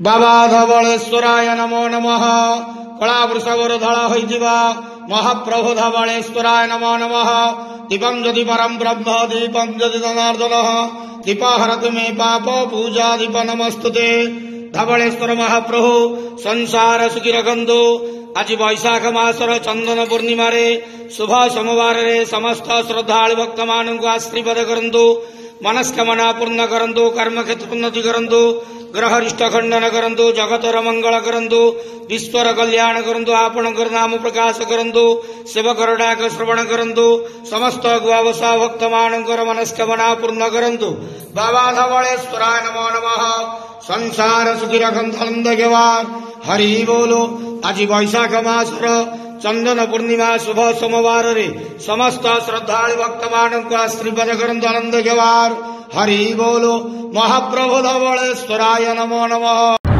बाबा धवलेश्वराय नमो नमः। कला वृषभर धळ होइथिबा महाप्रभु धवलेश्वराय नमो नमः। दीपं ज्योति परम ब्रह्म दीपं ज्योति जनार्दन दीपहरतु मे पाप पूजा दीप नमस्तुते। धवलेश्वर महाप्रभु संसार सुखी रखंतु। आज वैशाख मासर चंदन पूर्णिमा शुभ सोमवार समस्त श्रद्धालु भक्त मानू आशीर्वाद करंतु। मनस्कामना पूर्ण करंतु। कर्म क्षेत्र उन्नति करंतु। ग्रह रिष्ट खंडन करंतु। जगतर मंगल करंतु। विश्वर कल्याण करंतु। आपणकर नाम प्रकाश करंतु। सेवकर डाक श्रवण करंतु। समस्त गुआवसा भक्त मानकर मनस्कामना पूर्ण करंतु। बाबा धवलेश्वराय नमो नमः। संसार सुखी रखंतु आनंद घेवार हरि बोलो। आज वैशाख मासर चंदन पूर्णिमा शुभ सोमवार समस्त श्रद्धालु भक्त मानू आशीर्वाद करंतु आनंद घेवार हरि बोलो। महाप्रभु धवलेश्वराय नमो नमः।